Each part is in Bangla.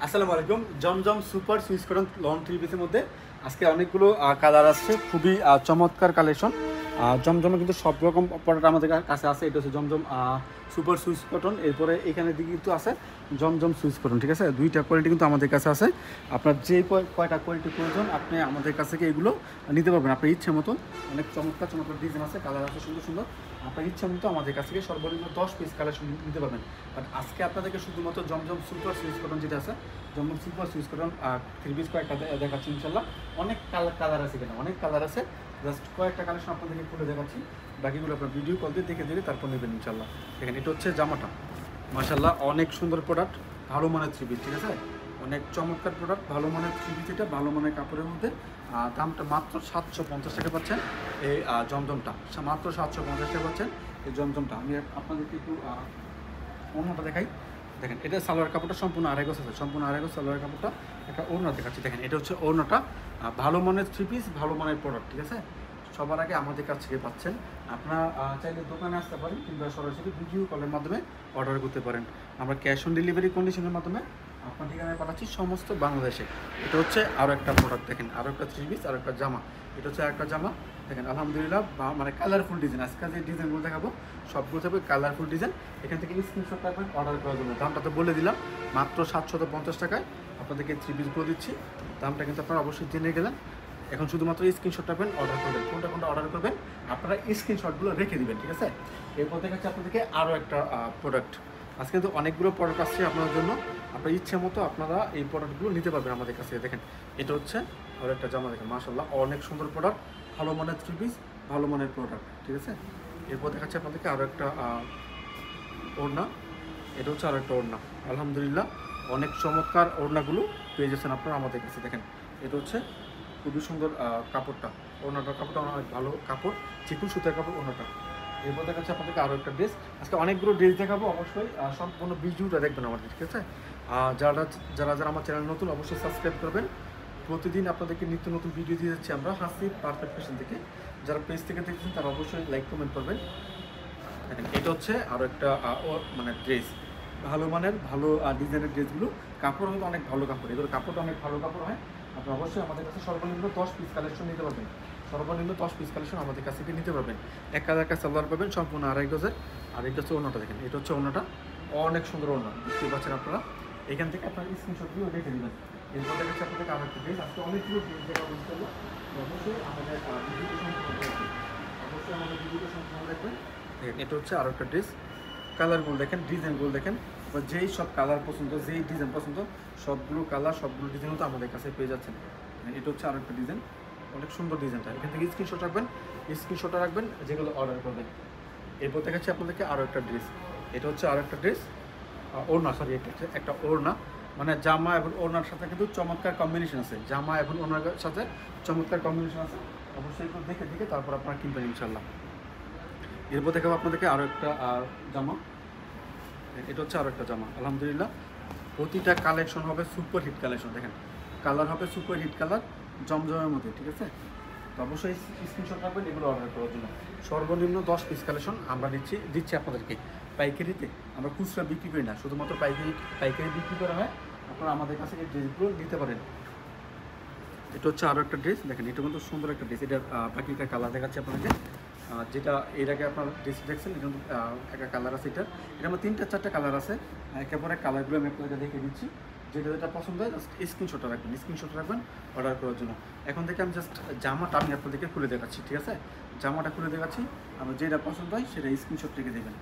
আসসালামু আলাইকুম। Zamzam super Swiss cotton long three পিসের মধ্যে আজকে অনেকগুলো কালার আসছে, খুবই চমৎকার কালেকশন। জমজমে কিন্তু সব রকম প্রোডাক্ট আমাদের কাছে আছে। এটা হচ্ছে জমজম সুপার সুইচ কটন। এরপরে এখানে দিকে কিন্তু আছে জমজম সুইচ কটন, ঠিক আছে। দুইটা কোয়ালিটি কিন্তু আমাদের কাছে আছে। আপনার যে কয়টা কোয়ালিটি প্রয়োজন আপনি আমাদের কাছ থেকে এগুলো নিতে পারবেন আপনার ইচ্ছে মতো। অনেক চমৎকার চমৎকার ডিজাইন আছে, কালার আছে সুন্দর সুন্দর। আপনার ইচ্ছা মতো আমাদের কাছ থেকে সর্বনিম্ন 10 পিস কালেকশন নিতে পারবেন। বাট আজকে আপনাদেরকে শুধুমাত্র জমজম সুপার সুইচ কটন যেটা আছে, Zamzam super Swiss cotton three piece কয়েকটা দেখাচ্ছি ইনশাল্লাহ। অনেক কালার আছে, এখানে অনেক কালার আছে। জাস্ট কয়েকটা কালেকশন আপনাদেরকে খুলে দেখাচ্ছি, বাকিগুলো আপনার ভিডিও কল দিয়ে দেখে দিলে তারপর নেবেন ইনশাল্লাহ। দেখেন এটা হচ্ছে জামাটা, মাশাল্লাহ অনেক সুন্দর প্রোডাক্ট, ভালো মানের থ্রি পিস, ঠিক আছে। অনেক চমৎকার প্রোডাক্ট, ভালো মানের থ্রি পিস, এটা ভালো মানের কাপড়ের মধ্যে। দামটা মাত্র 750 টাকা পাচ্ছেন এই জমজমটা, মাত্র 750 টাকা পাচ্ছেন এই জমজমটা। আমি আপনাদেরকে একটু অন্যটা দেখাই। দেখেন এটা সালোয়ার কাপড়টা সম্পূর্ণ আড়াই গজ আছে, সম্পূর্ণ আড়াই গজ সালোয়ার কাপড়টা। একটা ওড়না দেখাচ্ছি, দেখেন এটা হচ্ছে ওড়নাটা। ভালো মানের থ্রি পিস, ভালো মানের প্রোডাক্ট, ঠিক আছে। সবার আগে আমাদের কাছ থেকে পাচ্ছেন। আপনারা চাইলে দোকানে আসতে পারেন কিংবা সরাসরি ভিডিও কলের মাধ্যমে অর্ডার করতে পারেন। আমরা ক্যাশ অন ডেলিভারি কন্ডিশনের মাধ্যমে আপনার ঠিকানায় পাঠাচ্ছি সমস্ত বাংলাদেশে। এটা হচ্ছে আরও একটা প্রোডাক্ট, দেখেন আরও একটা থ্রি পিস, আরও একটা জামা। এটা হচ্ছে একটা জামা, দেখেন আলহামদুলিল্লাহ মানে কালারফুল ডিজাইন। আজকে যে ডিজাইনগুলো দেখাবো সবগুলো থাকবে কালারফুল ডিজাইন। এখান থেকে স্ক্রিনশট রাখবেন অর্ডার করার জন্য। দামটা তো বলে দিলাম, মাত্র 750 টাকায় আপনাদেরকে থ্রি পিসগুলো দিচ্ছি। দামটা কিন্তু আপনারা অবশ্যই জেনে গেলেন। এখন শুধুমাত্র স্ক্রিনশট রাখবেন, অর্ডার করবেন। কোনটা কোনটা অর্ডার করবেন আপনারা স্ক্রিনশটগুলো রেখে দিবেন, ঠিক আছে। এরপর দেখাচ্ছি আপনাদেরকে আরও একটা প্রোডাক্ট। আজকে কিন্তু অনেকগুলো প্রোডাক্ট আসছে আপনাদের জন্য। আপনার ইচ্ছে মতো আপনারা এই প্রোডাক্টগুলো নিতে পারবেন আমাদের কাছে। দেখেন এটা হচ্ছে আরও একটা জামা, দেখেন মাশাআল্লাহ অনেক সুন্দর প্রোডাক্ট, ভালো মানের থ্রি পিস, ভালো মানের প্রোডাক্ট, ঠিক আছে। এরপর দেখাচ্ছি আপনাদেরকে আরও একটা ওড়না। এটা হচ্ছে আরও একটা ওড়না, আলহামদুলিল্লাহ অনেক চমৎকার ওড়নাগুলো পেয়ে যাচ্ছেন আপনারা আমাদের কাছে। দেখেন এটা হচ্ছে খুবই সুন্দর কাপড়টা, ওড়নাটার কাপড়টা অনেক ভালো কাপড়, চিকুন সুতার কাপড় ওড়নাটা। এরপর দেখাচ্ছে আপনাদেরকে আরও একটা ড্রেস। আজকে অনেকগুলো ড্রেস দেখাবো, অবশ্যই সম্পূর্ণ ভিডিওটা দেখবেন আমাদের, ঠিক আছে। যারা যারা যারা আমার চ্যানেল নতুন অবশ্যই সাবস্ক্রাইব করবেন। প্রতিদিন আপনাদেরকে নিত্য নতুন ভিডিও দিয়ে যাচ্ছি আমরা হাসিব পারফেক্ট ফ্যাশন থেকে। যারা পেজ থেকে দেখছেন তারা অবশ্যই লাইক কমেন্ট করবেন। দেখেন এটা হচ্ছে আরও একটা মানে ড্রেস, ভালো মানের ভালো ডিজাইনের ড্রেসগুলো। কাপড় কিন্তু অনেক ভালো কাপড়, এগুলো কাপড়টা অনেক ভালো কাপড় হয়। আপনি অবশ্যই আমাদের কাছে সর্বনিম্ন 10 পিস কালেকশন নিতে পারবেন। সর্বনিম্ন 10 পিস কালেকশন আমাদের কাছ থেকে নিতে পারবেন। এক কালার কাছে সালোয়ার পাবেন সম্পূর্ণ আড়াই গজের। আর এটা হচ্ছে ওড়নাটা, দেখেন এটা হচ্ছে ওড়নাটা, অনেক সুন্দর ওড়না, বুঝতে পারছেন আপনারা। এখান থেকে আপনার স্ক্রিনশট দিয়ে রেখে দেবেন। এরপর দেখাচ্ছে আপনাদেরকে আরও একটা ড্রেস। আজকে অনেকগুলো ড্রেস দেখা বুঝতে পারবো। অবশ্যই আমাদের ভিডিওটা সম্পূর্ণ দেখবেন, অবশ্যই আমাদের ভিডিওটা সম্পূর্ণ দেখবেন। দেখেন এটা হচ্ছে আরও একটা ড্রেস, কালারগুলো দেখেন, ডিজাইনগুলো দেখেন। বা যেই সব কালার পছন্দ, যেই ডিজাইন পছন্দ, সবগুলো কালার সবগুলো ডিজাইনও তো আমাদের কাছে পেয়ে যাচ্ছেন। এটা হচ্ছে আরও একটা ডিজাইন, অনেক সুন্দর ডিজাইনটা। এখান থেকে স্ক্রিনশট রাখবেন, স্ক্রিনশটটা রাখবেন যেগুলো অর্ডার করবেন। এরপর দেখাচ্ছি আপনাদেরকে আরও একটা ড্রেস। এটা হচ্ছে আরও একটা ড্রেস, ওড়না, সরি এটা হচ্ছে একটা ওড়না। মানে জামা এবং ওড়নার সাথে কিন্তু চমৎকার কম্বিনেশন আছে, জামা এবং ওড়নার সাথে চমৎকার কম্বিনেশন আছে। অবশ্যই একটু দেখে দেখে তারপর আপনারা কিনবেন ইনশাল্লাহ। এরপর দেখাবো আপনাদেরকে আরও একটা জামা। এটা হচ্ছে আরও একটা জামা, আলহামদুলিল্লাহ প্রতিটা কালেকশন হবে সুপার হিট কালেকশন। দেখেন কালার হবে সুপার হিট কালার জমজমের মধ্যে, ঠিক আছে। তো অবশ্যই স্ক্রিনশট রাখবেন এগুলো অর্ডার করার জন্য। সর্বনিম্ন 10 পিস কালেকশন আমরা দিচ্ছি আপনাদেরকে পাইকারিতে। আমরা খুচরা বিক্রি করি না, শুধুমাত্র পাইকারি বিক্রি করা হয়। আপনারা আমাদের কাছে এই ড্রেসগুলো নিতে পারেন। এটা হচ্ছে আরও একটা ড্রেস, দেখেন এটা কিন্তু সুন্দর একটা ড্রেস। এটা বাকিটা কালার দেখাচ্ছি আপনাদেরকে। যেটা এর আগে আপনার ড্রেস দেখছেন এটা কিন্তু একটা কালার আছে। এটা আমার 3-4টা কালার আছে। একেবারে কালারগুলো আমি আপনাদেরকে দেখে দিচ্ছি। যেটা যেটা পছন্দ হয় জাস্ট স্ক্রিনশট রাখবেন অর্ডার করার জন্য। এখন থেকে আমি জাস্ট জামাটা আমি আপনাদেরকে খুলে দেখাচ্ছি, ঠিক আছে। জামাটা খুলে দেখাচ্ছি, আমার যেটা পছন্দ হয় সেটা স্ক্রিনশট রেখে দেবেন।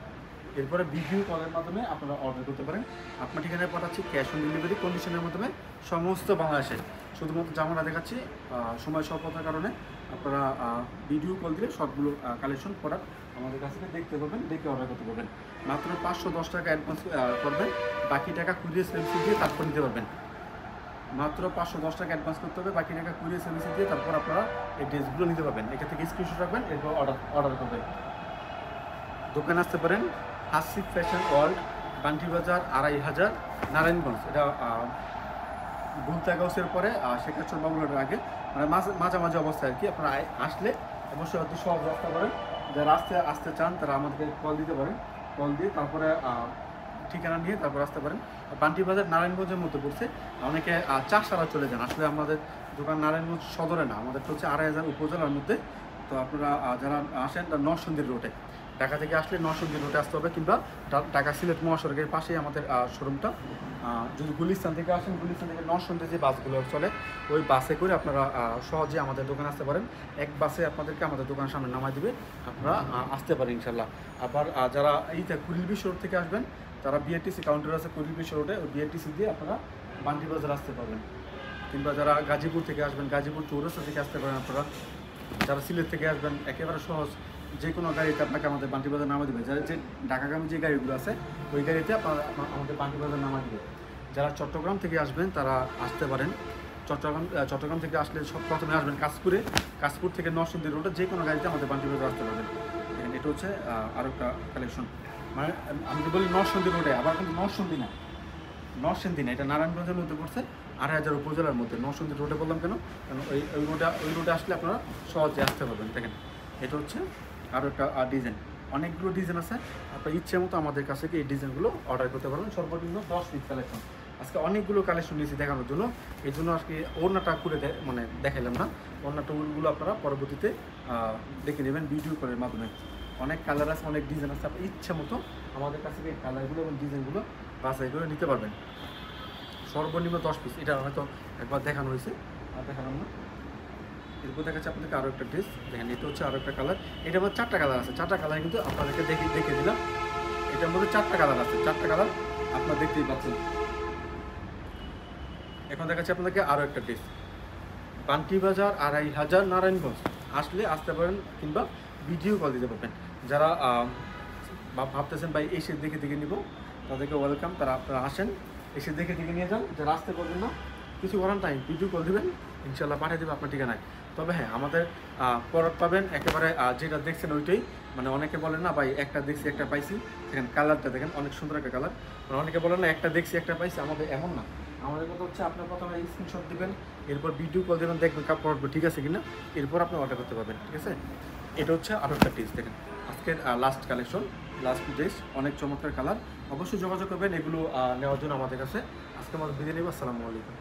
এরপরে ভিডিও কলের মাধ্যমে আপনারা অর্ডার করতে পারেন। আপনার ঠিকানায় পাঠাচ্ছি ক্যাশ অন ডেলিভারি কন্ডিশনের মাধ্যমে সমস্ত বাংলাদেশে। শুধুমাত্র জামাটা দেখাচ্ছি, সময় স্বল্পতার কারণে আপনারা ভিডিও কল দিলে সবগুলো কালেকশন প্রোডাক্ট আমাদের কাছ থেকে দেখতে পাবেন, দেখে অর্ডার করতে পারবেন। মাত্র 510 টাকা অ্যাডভান্স করবেন, বাকি টাকা কুরিয়ার সার্ভিস দিয়ে তারপর নিতে পারবেন। মাত্র 510 টাকা অ্যাডভান্স করতে হবে, বাকি টাকা কুরিয়ার সার্ভিস দিয়ে তারপর আপনারা এই ড্রেসগুলো নিতে পারবেন। এখান থেকে স্ক্রিনশট রাখবেন, এরপর অর্ডার করবেন। দোকানে আসতে পারেন হাসিব ফ্যাশন ওয়ার্ল্ড, বান্টি বাজার 2500 নারায়ণগঞ্জ। এটা গুলতাগাউসের পরে শেখাচর বাবুলার আগে, মানে মাঝামাঝি অবস্থায় আর কি। আপনারা আসলে অবশ্যই অতি সহজ রাস্তা পারেন। যারা আসতে চান তারা আমাদেরকে কল দিতে পারেন, কল দিয়ে তারপরে ঠিকানা নিয়ে তারপর আসতে পারেন। বান্টি বাজার নারায়ণগঞ্জের মধ্যে পড়ছে। অনেকে চাষারা চলে যান, আসলে আমাদের দোকান নারায়ণগঞ্জ সদরে না, আমাদের হচ্ছে 2,500 উপজেলার মধ্যে। তো আপনারা যারা আসেন নরসিংদী রোডে, ঢাকা থেকে আসলে নরসিংদী রোডে আসতে হবে, কিংবা ঢাকা সিলেট মহাসড়কের পাশেই আমাদের শোরুমটা। যদি গুলিস্তান থেকে আসেন, গুলিস্তান থেকে নরসিংদী যে বাসগুলো চলে ওই বাসে করে আপনারা সহজে আমাদের দোকানে আসতে পারেন। এক বাসে আপনাদেরকে আমাদের দোকানের সামনে নামাই দিবে, আপনারা আসতে পারেন ইনশাল্লাহ। আবার যারা এইটা কুড়িল বিশ্ব রোড থেকে আসবেন, তারা বিআরটিসি কাউন্টার আছে কুড়িল বিশ্ব রোডে, ওই বিআরটিসি দিয়ে আপনারা বান্টি বাজার আসতে পারবেন। কিংবা যারা গাজীপুর থেকে আসবেন, গাজীপুর চৌরাস্তা থেকে আসতে পারেন আপনারা। যারা সিলেট থেকে আসবেন, একেবারে সহজ, যে কোনো গাড়িতে আপনাকে আমাদের বান্টি বাজার নামা দেবে। যারা যে ঢাকাগামী যে গাড়িগুলো আছে ওই গাড়িতে আপনারা আমাদের বান্টি বাজার নামা দেবে। যারা চট্টগ্রাম থেকে আসবেন তারা আসতে পারেন। চট্টগ্রাম থেকে আসলে সব প্রথমে আসবেন কাশপুরে, কাশপুর থেকে নরসিংদী রোডে যে কোনো গাড়িতে আমাদের বান্টি বাজার আসতে পারবেন। এটা হচ্ছে আরও একটা কালেকশন। মানে আমি বলি নরসিংদী রোডে, আবার কিন্তু নরসিংদী না, এটা নারায়ণগঞ্জের মধ্যে পড়ছে, 2,500 উপজেলার মধ্যে। নরসিংদী রোডে বললাম কেন, কারণ ওই রোডে আসলে আপনারা সহজে আসতে পারবেন। দেখেন এটা হচ্ছে আরও একটা ডিজাইন, অনেকগুলো ডিজাইন আছে। আপনার ইচ্ছে মতো আমাদের কাছে এই ডিজাইনগুলো অর্ডার করতে পারবেন। সর্বনিম্ন 10 পিস কালেকশন। আজকে অনেকগুলো কালেকশন নিয়েছি দেখানোর জন্য, এই জন্য আজকে ওড়নাটা খুলে মানে দেখাইলাম না। ওড়নাটা ওগুলো আপনারা পরবর্তীতে দেখে নেবেন ভিডিও কলের মাধ্যমে। অনেক কালার আছে, অনেক ডিজাইন আছে, আপনার ইচ্ছা মতো আমাদের কাছে এই কালারগুলো এবং ডিজাইনগুলো বাছাই করে নিতে পারবেন। সর্বনিম্ন 10 পিস। এটা হয়তো একবার দেখানো হয়েছে, আর দেখালাম না। এরপর দেখাচ্ছে আপনাদেরকে আরও একটা ড্রেস। দেখেন এটা হচ্ছে আরও একটা কালার। এটা মধ্যে 4টা কালার আছে, 4টা কালার কিন্তু আপনাদেরকে দেখে দিলাম। এটার মধ্যে 4টা কালার আছে, 4টা কালার আপনারা দেখতেই পাচ্ছেন। এখন দেখাচ্ছি আপনাদেরকে আরও একটা ড্রেস। বান্টি বাজার 2,500 নারায়ণগঞ্জ আসলে আসতে পারেন, কিংবা ভিডিও কল দিতে পারবেন। যারা ভাবতেছেন ভাই এসে দেখে নিব, তাদেরকে ওয়েলকাম। আপনারা আসেন, এসে দেখে নিয়ে যান। যারা আসতে পারবেন না, কিছু করার টাইম ভিডিও কল দেবেন, ইনশাল্লাহ পাঠিয়ে দেবে আপনার ঠিকানায়। তবে হ্যাঁ, আমাদের প্রোডাক্ট পাবেন একেবারে যেটা দেখছেন ওইটাই। মানে অনেকে বলেন না ভাই একটা দেখছি একটা পাইছি, দেখেন কালারটা দেখেন অনেক সুন্দর একটা কালার। মানে অনেকে বলেন না একটা দেখছি একটা পাইছি, আমাদের এমন না। আমাদের কথা হচ্ছে আপনার প্রথমে স্ক্রিনশট দেবেন, এরপর ভিডিও কল দেবেন, দেখবেন প্রোডাক্ট ঠিক আছে কিনা, এরপর আপনি অর্ডার করতে পারবেন। ঠিক আছে, এটা হচ্ছে আরও একটা ড্রেস। দেখেন আজকের লাস্ট কালেকশন, লাস্ট ড্রেস, অনেক চমৎকার কালার। অবশ্যই যোগাযোগ করবেন এগুলো নেওয়ার জন্য আমাদের কাছে। আজকে আমাদের বিদায় নেব। আসসালামু আলাইকুম।